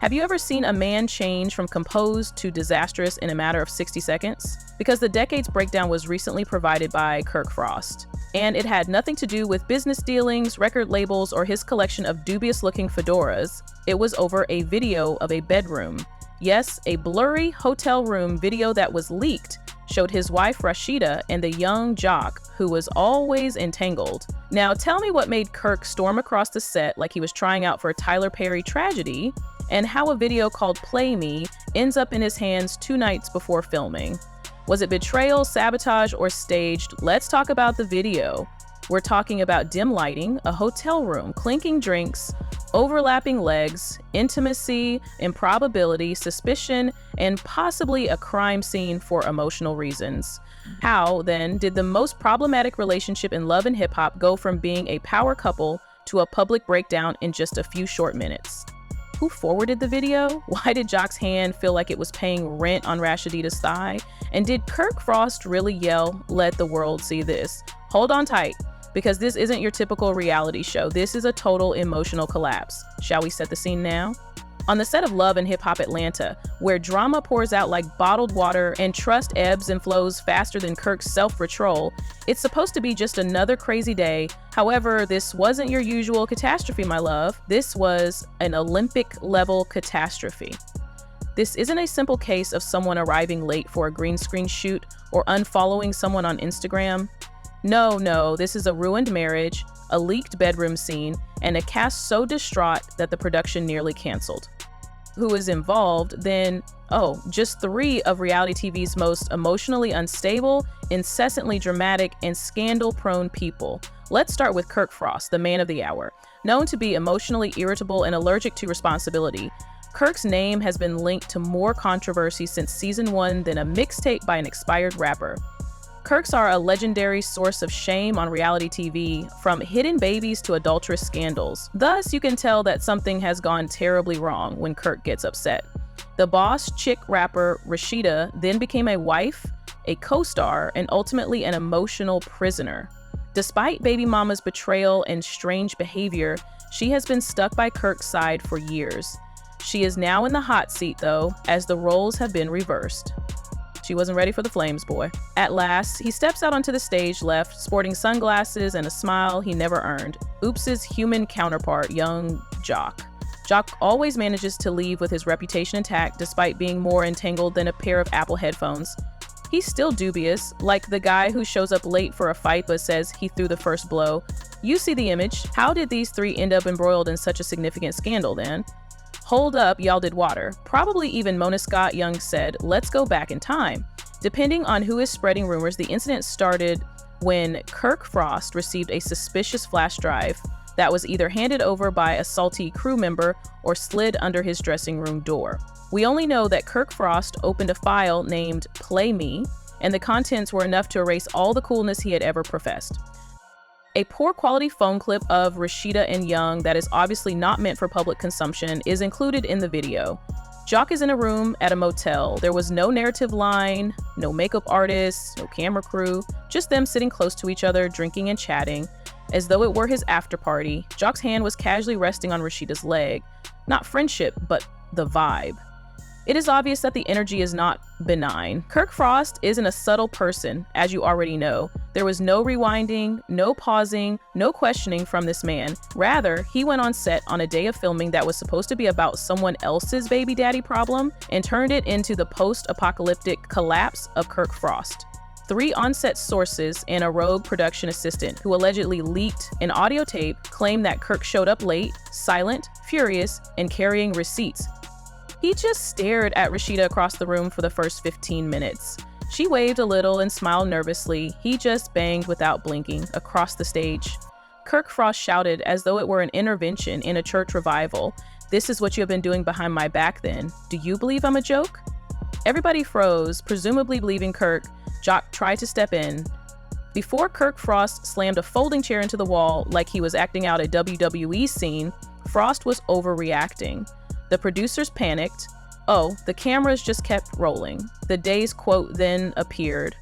Have you ever seen a man change from composed to disastrous in a matter of 60 seconds? Because the decade's breakdown was recently provided by Kirk Frost, and it had nothing to do with business dealings, record labels, or his collection of dubious-looking fedoras. It was over a video of a bedroom. Yes, a blurry hotel room video that was leaked showed his wife Rasheeda and the young Jock, who was always entangled. Now tell me what made Kirk storm across the set like he was trying out for a Tyler Perry tragedy, and how a video called Play Me ends up in his hands 2 nights before filming. Was it betrayal, sabotage, or staged? Let's talk about the video. We're talking about dim lighting, a hotel room, clinking drinks, overlapping legs, intimacy, improbability, suspicion, and possibly a crime scene for emotional reasons. How, then, did the most problematic relationship in love and hip-hop go from being a power couple to a public breakdown in just a few short minutes? Who forwarded the video? Why did Jock's hand feel like it was paying rent on Rasheeda's thigh? And did Kirk Frost really yell, "Let the world see this"? Hold on tight, because this isn't your typical reality show. This is a total emotional collapse. Shall we set the scene now? On the set of Love and Hip Hop Atlanta, where drama pours out like bottled water and trust ebbs and flows faster than Kirk's self-patrol, it's supposed to be just another crazy day. However, this wasn't your usual catastrophe, my love. This was an Olympic-level catastrophe. This isn't a simple case of someone arriving late for a green screen shoot or unfollowing someone on Instagram. No, this is a ruined marriage, a leaked bedroom scene, and a cast so distraught that the production nearly canceled. Who is involved? Then, just 3 of reality TV's most emotionally unstable, incessantly dramatic, and scandal-prone people. Let's start with Kirk Frost, the man of the hour. Known to be emotionally irritable and allergic to responsibility, Kirk's name has been linked to more controversy since season 1 than a mixtape by an expired rapper. Kirks are a legendary source of shame on reality TV, from hidden babies to adulterous scandals. Thus, you can tell that something has gone terribly wrong when Kirk gets upset. The boss chick rapper Rasheeda then became a wife, a co-star, and ultimately an emotional prisoner. Despite baby mama's betrayal and strange behavior, she has been stuck by Kirk's side for years. She is now in the hot seat, though, as the roles have been reversed. She wasn't ready for the flames, boy. At last, he steps out onto the stage left, sporting sunglasses and a smile he never earned. Oops's human counterpart, young Jock. Jock always manages to leave with his reputation intact despite being more entangled than a pair of Apple headphones. He's still dubious, like the guy who shows up late for a fight but says he threw the first blow. You see the image. How did these 3 end up embroiled in such a significant scandal then? Hold up, y'all did water. Probably even Mona Scott Young said, let's go back in time. Depending on who is spreading rumors, the incident started when Kirk Frost received a suspicious flash drive that was either handed over by a salty crew member or slid under his dressing room door. We only know that Kirk Frost opened a file named Play Me, and the contents were enough to erase all the coolness he had ever professed. A poor quality phone clip of Rasheeda and Young that is obviously not meant for public consumption is included in the video. Jock is in a room at a motel. There was no narrative line, no makeup artists, no camera crew, just them sitting close to each other, drinking and chatting, as though it were his after party. Jock's hand was casually resting on Rasheeda's leg. Not friendship, but the vibe. It is obvious that the energy is not benign. Kirk Frost isn't a subtle person, as you already know. There was no rewinding, no pausing, no questioning from this man. Rather, he went on set on a day of filming that was supposed to be about someone else's baby daddy problem and turned it into the post-apocalyptic collapse of Kirk Frost. 3 on-set sources and a rogue production assistant who allegedly leaked an audio tape claim that Kirk showed up late, silent, furious, and carrying receipts. He just stared at Rasheeda across the room for the first 15 minutes. She waved a little and smiled nervously. He just banged without blinking across the stage. Kirk Frost shouted as though it were an intervention in a church revival. "This is what you have been doing behind my back then. Do you believe I'm a joke?" Everybody froze, presumably believing Kirk. Jock tried to step in. Before Kirk Frost slammed a folding chair into the wall like he was acting out a WWE scene, Frost was overreacting. The producers panicked. The cameras just kept rolling. The day's quote then appeared.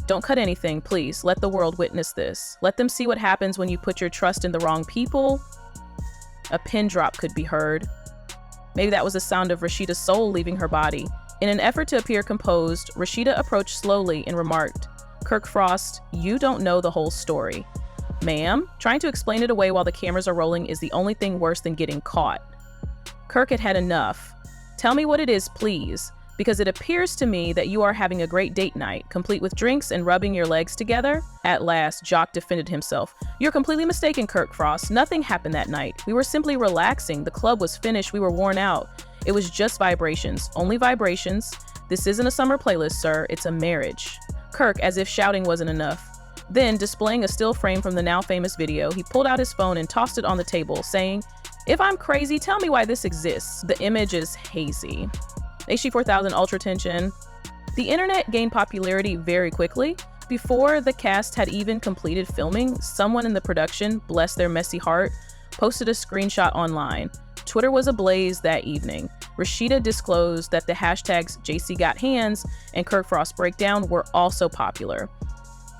"Don't cut anything, please. Let the world witness this. Let them see what happens when you put your trust in the wrong people." A pin drop could be heard. Maybe that was the sound of Rasheeda's soul leaving her body. In an effort to appear composed, Rasheeda approached slowly and remarked, "Kirk Frost, you don't know the whole story." "Ma'am, trying to explain it away while the cameras are rolling is the only thing worse than getting caught." Kirk had had enough. "Tell me what it is, please, because it appears to me that you are having a great date night, complete with drinks and rubbing your legs together." At last, Jock defended himself. "You're completely mistaken, Kirk Frost. Nothing happened that night. We were simply relaxing. The club was finished. We were worn out. It was just vibrations. Only vibrations. This isn't a summer playlist, sir. It's a marriage." Kirk, as if shouting wasn't enough. Then, displaying a still frame from the now famous video, he pulled out his phone and tossed it on the table, saying, "If I'm crazy, tell me why this exists." The image is hazy. HD4000 Ultra Tension. The internet gained popularity very quickly. Before the cast had even completed filming, someone in the production, bless their messy heart, posted a screenshot online. Twitter was ablaze that evening. Rasheeda disclosed that the hashtags JCGotHands and Kirk Frost Breakdown were also popular.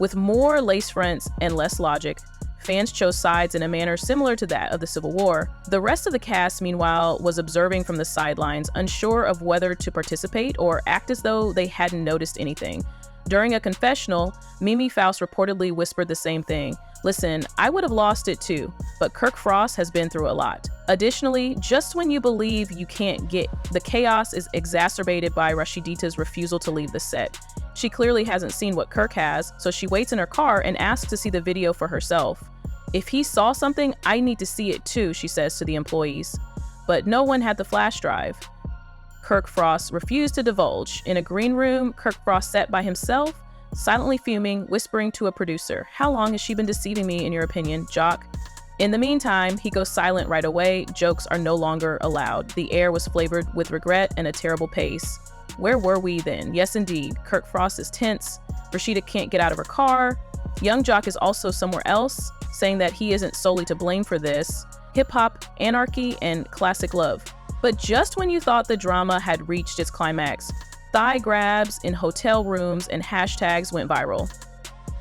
With more lace fronts and less logic, fans chose sides in a manner similar to that of the Civil War. The rest of the cast, meanwhile, was observing from the sidelines, unsure of whether to participate or act as though they hadn't noticed anything. During a confessional, Mimi Faust reportedly whispered the same thing. "Listen, I would have lost it too, but Kirk Frost has been through a lot." Additionally, just when you believe you can't get, the chaos is exacerbated by Rasheeda's refusal to leave the set. She clearly hasn't seen what Kirk has, so she waits in her car and asks to see the video for herself. "If he saw something, I need to see it too," she says to the employees. But no one had the flash drive. Kirk Frost refused to divulge. In a green room, Kirk Frost sat by himself, silently fuming, whispering to a producer, "How long has she been deceiving me, in your opinion, Jock?" In the meantime, he goes silent right away. Jokes are no longer allowed. The air was flavored with regret and a terrible pace. Where were we then? Yes, indeed. Kirk Frost is tense. Rasheeda can't get out of her car. Young Jock is also somewhere else, saying that he isn't solely to blame for this. Hip-hop, anarchy, and classic love. But just when you thought the drama had reached its climax, thigh grabs in hotel rooms and hashtags went viral.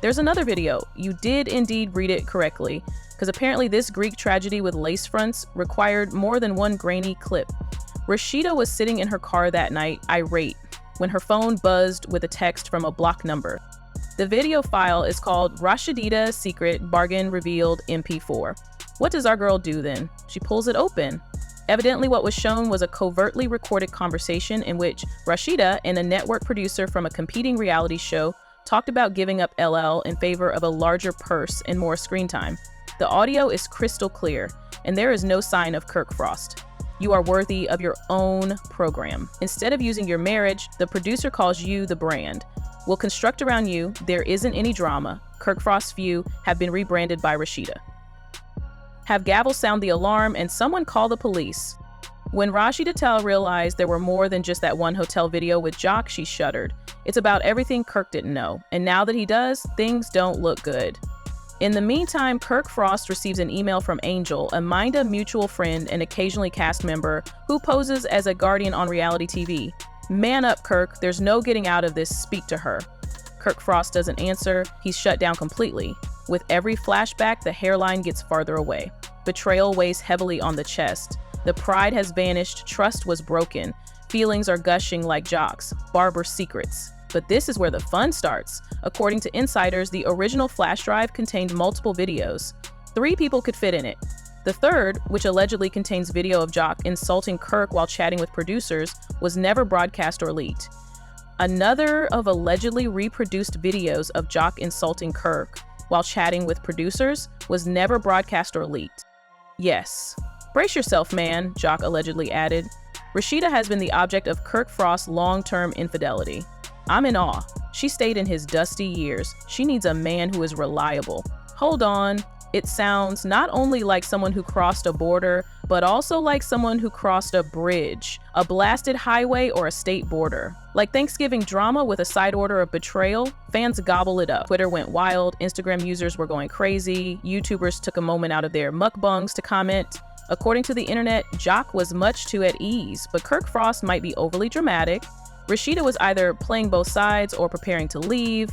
There's another video. You did indeed read it correctly, because apparently this Greek tragedy with lace fronts required more than one grainy clip. Rasheeda was sitting in her car that night, irate, when her phone buzzed with a text from a block number. The video file is called Rasheeda Secret Bargain Revealed MP4. What does our girl do then? She pulls it open. Evidently what was shown was a covertly recorded conversation in which Rasheeda and a network producer from a competing reality show talked about giving up LL in favor of a larger purse and more screen time. The audio is crystal clear, and there is no sign of Kirk Frost. You are worthy of your own program. Instead of using your marriage, the producer calls you the brand. We'll construct around you. There isn't any drama. Kirk Frost's view have been rebranded by Rasheeda. Have gavel sound the alarm and someone call the police. When Rasheeda realized there were more than just that one hotel video with Jock, she shuddered. It's about everything Kirk didn't know, and now that he does, things don't look good. In the meantime, Kirk Frost receives an email from Angel, a Minda mutual friend and occasionally cast member, who poses as a guardian on reality TV. "Man up, Kirk. There's no getting out of this. Speak to her." Kirk Frost doesn't answer. He's shut down completely. With every flashback, the hairline gets farther away. Betrayal weighs heavily on the chest. The pride has vanished. Trust was broken. Feelings are gushing like Jock's. Barber secrets. But this is where the fun starts. According to insiders, the original flash drive contained multiple videos. 3 people could fit in it. The third, which allegedly contains video of Jock insulting Kirk while chatting with producers, was never broadcast or leaked. Another of allegedly reproduced videos of Jock insulting Kirk while chatting with producers was never broadcast or leaked. Yes. Brace yourself, man, Jock allegedly added. Rasheeda has been the object of Kirk Frost's long-term infidelity. I'm in awe. She stayed in his dusty years. She needs a man who is reliable. Hold on. It sounds not only like someone who crossed a border, but also like someone who crossed a bridge, a blasted highway, or a state border. Like Thanksgiving drama with a side order of betrayal, fans gobble it up. Twitter went wild, Instagram users were going crazy, YouTubers took a moment out of their mukbangs to comment. According to the internet, Jock was much too at ease, but Kirk Frost might be overly dramatic. Rasheeda was either playing both sides or preparing to leave.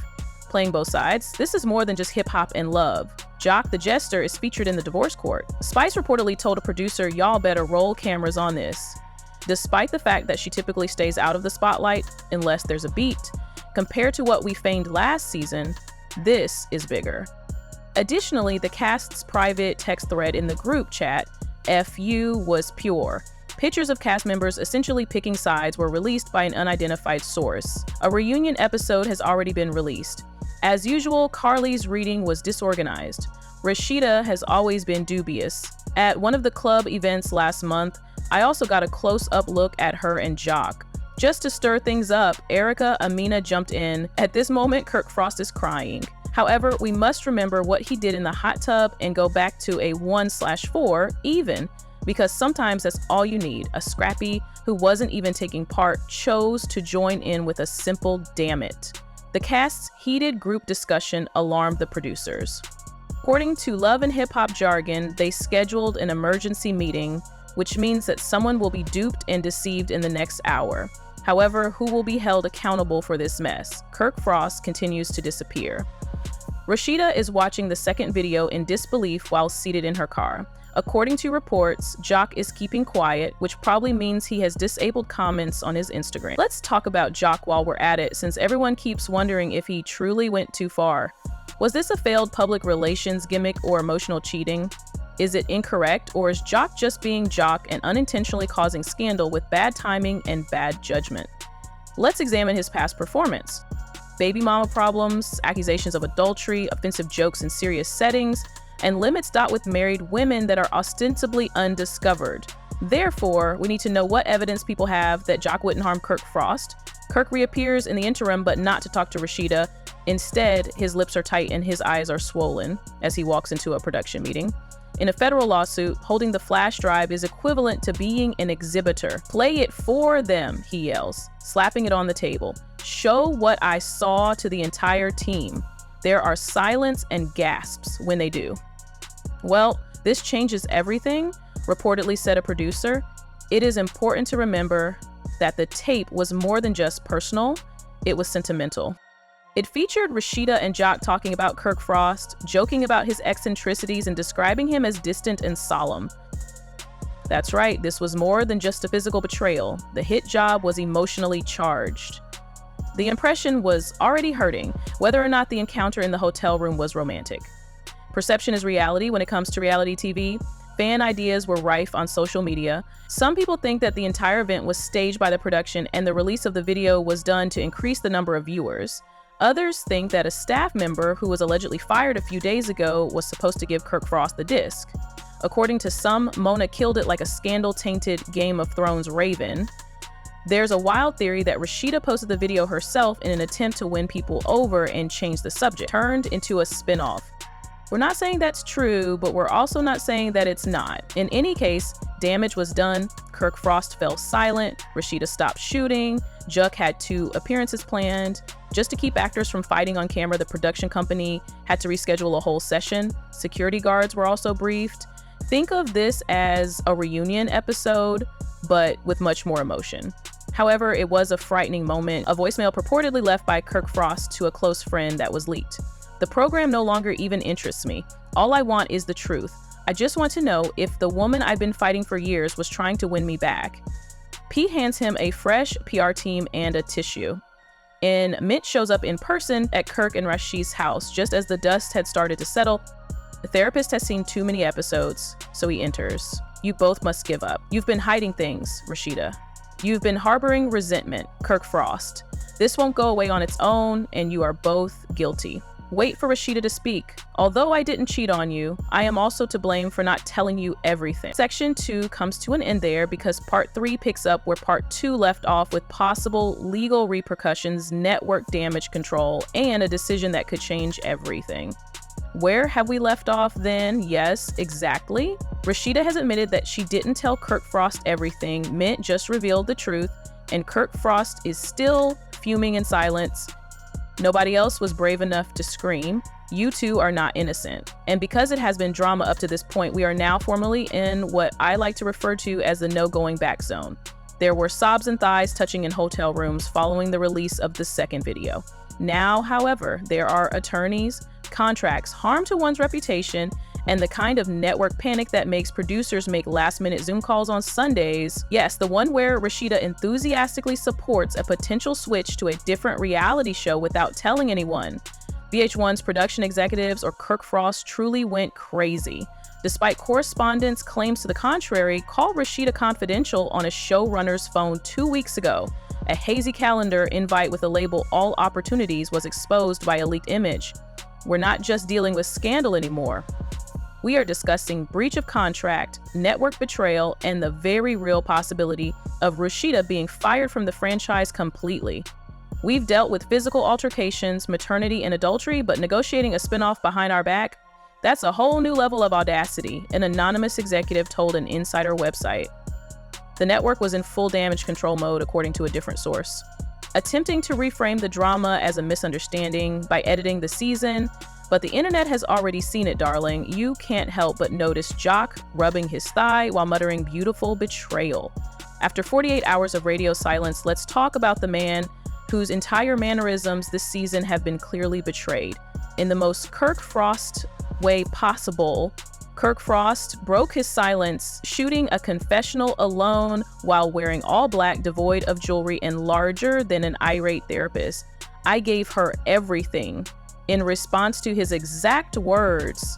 Playing both sides, this is more than just hip-hop and love. Jock the Jester is featured in the divorce court. Spice reportedly told a producer, y'all better roll cameras on this. Despite the fact that she typically stays out of the spotlight unless there's a beat, compared to what we feigned last season, this is bigger. Additionally, the cast's private text thread in the group chat, FU, was pure. Pictures of cast members essentially picking sides were released by an unidentified source. A reunion episode has already been released. As usual, Carly's reading was disorganized. Rasheeda has always been dubious. At one of the club events last month, I also got a close-up look at her and Jock. Just to stir things up, Erica Amina jumped in. At this moment, Kirk Frost is crying. However, we must remember what he did in the hot tub and go back to a 1/4 even, because sometimes that's all you need. A scrappy who wasn't even taking part chose to join in with a simple damn it. The cast's heated group discussion alarmed the producers. According to Love and Hip Hop jargon, they scheduled an emergency meeting, which means that someone will be duped and deceived in the next hour. However, who will be held accountable for this mess? Kirk Frost continues to disappear. Rasheeda is watching the second video in disbelief while seated in her car. According to reports, Jock is keeping quiet, which probably means he has disabled comments on his Instagram. Let's talk about Jock while we're at it, since everyone keeps wondering if he truly went too far. Was this a failed public relations gimmick or emotional cheating? Is it incorrect, or is Jock just being Jock and unintentionally causing scandal with bad timing and bad judgment? Let's examine his past performance. Baby mama problems, accusations of adultery, offensive jokes in serious settings, and limits with married women that are ostensibly undiscovered. Therefore, we need to know what evidence people have that Jock wouldn't harm Kirk Frost. Kirk reappears in the interim, but not to talk to Rasheeda. Instead, his lips are tight and his eyes are swollen as he walks into a production meeting. In a federal lawsuit, holding the flash drive is equivalent to being an exhibitor. Play it for them, he yells, slapping it on the table. Show what I saw to the entire team. There are silence and gasps when they do. Well, this changes everything, reportedly said a producer. It is important to remember that the tape was more than just personal, it was sentimental. It featured Rasheeda and Jock talking about Kirk Frost, joking about his eccentricities and describing him as distant and solemn. That's right, this was more than just a physical betrayal. The hit job was emotionally charged. The impression was already hurting, whether or not the encounter in the hotel room was romantic. Perception is reality when it comes to reality TV. Fan ideas were rife on social media. Some people think that the entire event was staged by the production and the release of the video was done to increase the number of viewers. Others think that a staff member who was allegedly fired a few days ago was supposed to give Kirk Frost the disc. According to some, Mona killed it like a scandal-tainted Game of Thrones raven. There's a wild theory that Rasheeda posted the video herself in an attempt to win people over and change the subject, turned into a spin-off. We're not saying that's true, but we're also not saying that it's not. In any case, damage was done. Kirk Frost fell silent. Rasheeda stopped shooting. Jock had 2 appearances planned. Just to keep actors from fighting on camera, the production company had to reschedule a whole session. Security guards were also briefed. Think of this as a reunion episode, but with much more emotion. However, it was a frightening moment. A voicemail purportedly left by Kirk Frost to a close friend that was leaked. The program no longer even interests me. All I want is the truth. I just want to know if the woman I've been fighting for years was trying to win me back. Pete hands him a fresh PR team and a tissue. And Mint shows up in person at Kirk and Rasheeda's house just as the dust had started to settle. The therapist has seen too many episodes, so he enters. You both must give up. You've been hiding things, Rasheeda. You've been harboring resentment, Kirk Frost. This won't go away on its own, and you are both guilty. Wait for Rasheeda to speak. Although I didn't cheat on you, I am also to blame for not telling you everything. Section 2 comes to an end there because Part 3 picks up where Part 2 left off with possible legal repercussions, network damage control, and a decision that could change everything. Where have we left off then? Yes, exactly. Rasheeda has admitted that she didn't tell Kirk Frost everything. Mint just revealed the truth, and Kirk Frost is still fuming in silence. Nobody else was brave enough to scream. You two are not innocent. And because it has been drama up to this point, we are now formally in what I like to refer to as the no going back zone. There were sobs and thighs touching in hotel rooms following the release of the second video. Now, however, there are attorneys, contracts, harm to one's reputation, And the kind of network panic that makes producers make last-minute Zoom calls on Sundays. Yes, the one where Rasheeda enthusiastically supports a potential switch to a different reality show without telling anyone. VH1's production executives or Kirk Frost truly went crazy. Despite correspondents' claims to the contrary, called Rasheeda confidential on a showrunner's phone 2 weeks ago. A hazy calendar invite with the label All Opportunities was exposed by a leaked image. We're not just dealing with scandal anymore. We are discussing breach of contract, network betrayal, and the very real possibility of Rasheeda being fired from the franchise completely. We've dealt with physical altercations, maternity, and adultery, but negotiating a spinoff behind our back? That's a whole new level of audacity, an anonymous executive told an insider website. The network was in full damage control mode, according to a different source. Attempting to reframe the drama as a misunderstanding by editing the season, but the internet has already seen it, darling. You can't help but notice Jock rubbing his thigh while muttering beautiful betrayal. After 48 hours of radio silence, let's talk about the man whose entire mannerisms this season have been clearly betrayed. In the most Kirk Frost way possible, Kirk Frost broke his silence, shooting a confessional alone while wearing all black, devoid of jewelry, and larger than an irate therapist. I gave her everything. In response to his exact words,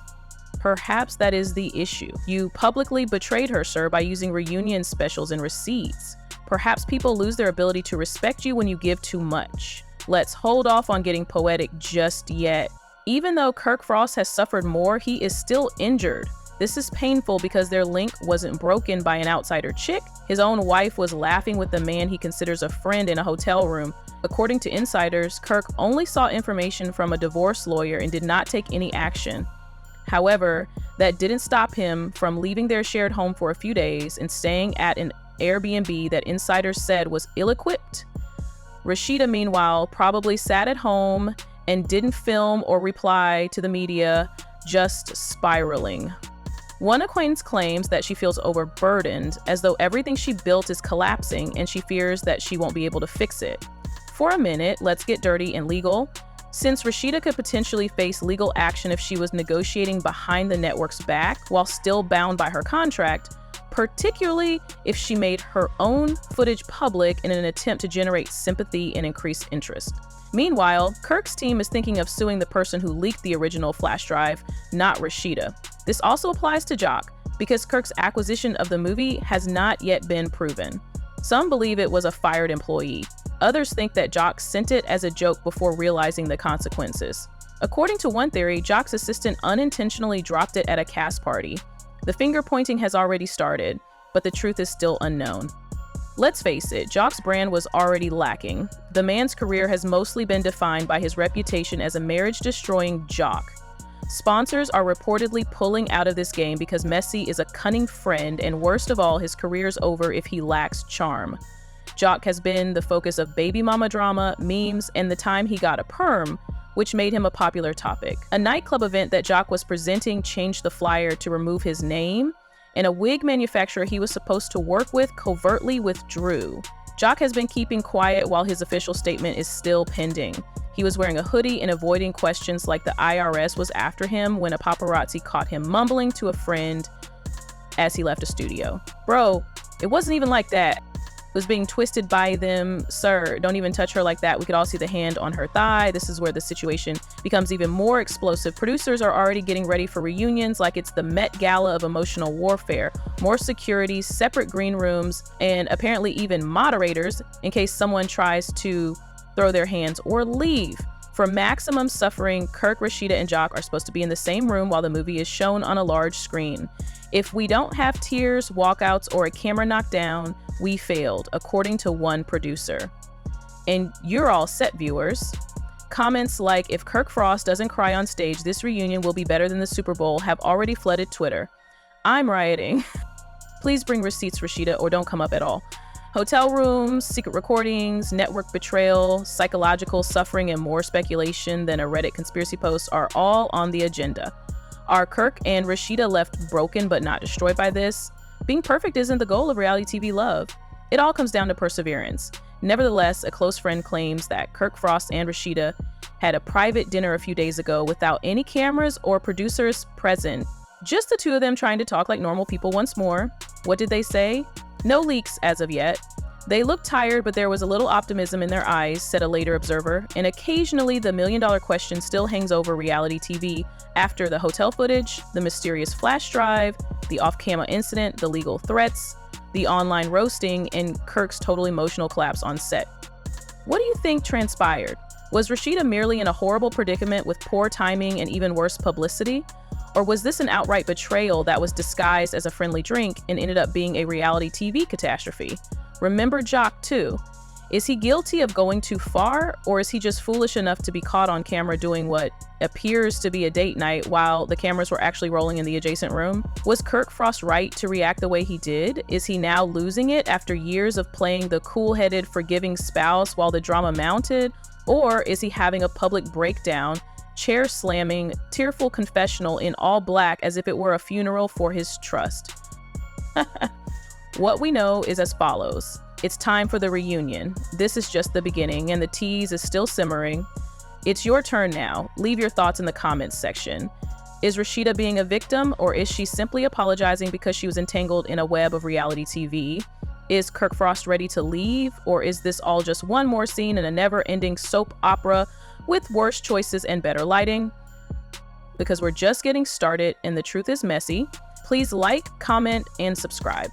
perhaps that is the issue. You publicly betrayed her, sir, by using reunion specials and receipts. Perhaps people lose their ability to respect you when you give too much. Let's hold off on getting poetic just yet. Even though Kirk Frost has suffered more, he is still injured. This is painful because their link wasn't broken by an outsider chick. His own wife was laughing with the man he considers a friend in a hotel room. According to insiders, Kirk only saw information from a divorce lawyer and did not take any action. However, that didn't stop him from leaving their shared home for a few days and staying at an Airbnb that insiders said was ill-equipped. Rasheeda, meanwhile, probably sat at home and didn't film or reply to the media, just spiraling. One acquaintance claims that she feels overburdened, as though everything she built is collapsing and she fears that she won't be able to fix it. For a minute, let's get dirty and legal. Since Rasheeda could potentially face legal action if she was negotiating behind the network's back while still bound by her contract, particularly if she made her own footage public in an attempt to generate sympathy and increase interest. Meanwhile, Kirk's team is thinking of suing the person who leaked the original flash drive, not Rasheeda. This also applies to Jock, because Kirk's acquisition of the movie has not yet been proven. Some believe it was a fired employee. Others think that Jock sent it as a joke before realizing the consequences. According to one theory, Jock's assistant unintentionally dropped it at a cast party. The finger pointing has already started, but the truth is still unknown. Let's face it, Jock's brand was already lacking. The man's career has mostly been defined by his reputation as a marriage-destroying jock. Sponsors are reportedly pulling out of this game because Messi is a cunning friend, and worst of all, his career's over if he lacks charm. Jock has been the focus of baby mama drama, memes, and the time he got a perm, which made him a popular topic. A nightclub event that Jock was presenting changed the flyer to remove his name, and a wig manufacturer he was supposed to work with covertly withdrew. Jock has been keeping quiet while his official statement is still pending. He was wearing a hoodie and avoiding questions like the IRS was after him when a paparazzi caught him mumbling to a friend as he left a studio. Bro, it wasn't even like that. Was being twisted by them. Sir, don't even touch her like that. We could all see the hand on her thigh. This is where the situation becomes even more explosive. Producers are already getting ready for reunions like it's the Met Gala of emotional warfare. More security, separate green rooms, and apparently even moderators in case someone tries to throw their hands or leave. For maximum suffering, Kirk, Rasheeda, and Jock are supposed to be in the same room while the movie is shown on a large screen. If we don't have tears, walkouts, or a camera knockdown, we failed, according to one producer. And you're all set, viewers. Comments like, if Kirk Frost doesn't cry on stage, this reunion will be better than the Super Bowl, have already flooded Twitter. I'm rioting. Please bring receipts, Rasheeda, or don't come up at all. Hotel rooms, secret recordings, network betrayal, psychological suffering, and more speculation than a Reddit conspiracy post are all on the agenda. Are Kirk and Rasheeda left broken but not destroyed by this? Being perfect isn't the goal of reality TV love. It all comes down to perseverance. Nevertheless, a close friend claims that Kirk Frost and Rasheeda had a private dinner a few days ago without any cameras or producers present Just the two of them trying to talk like normal people once more. What did they say? No leaks as of yet. They looked tired, but there was a little optimism in their eyes, said a later observer, and occasionally the million-dollar question still hangs over reality TV after the hotel footage, the mysterious flash drive, the off-camera incident, the legal threats, the online roasting, and Kirk's total emotional collapse on set. What do you think transpired? Was Rasheeda merely in a horrible predicament with poor timing and even worse publicity? Or was this an outright betrayal that was disguised as a friendly drink and ended up being a reality TV catastrophe? Remember Jock, too. Is he guilty of going too far, or is he just foolish enough to be caught on camera doing what appears to be a date night while the cameras were actually rolling in the adjacent room? Was Kirk Frost right to react the way he did? Is he now losing it after years of playing the cool-headed, forgiving spouse while the drama mounted? Or is he having a public breakdown, chair-slamming, tearful confessional in all black as if it were a funeral for his trust? What we know is as follows. It's time for the reunion. This is just the beginning, and the tease is still simmering. It's your turn now. Leave your thoughts in the comments section. Is Rasheeda being a victim, or is she simply apologizing because she was entangled in a web of reality TV? Is Kirk Frost ready to leave, or is this all just one more scene in a never-ending soap opera with worse choices and better lighting? Because we're just getting started and the truth is messy. Please like, comment, and subscribe.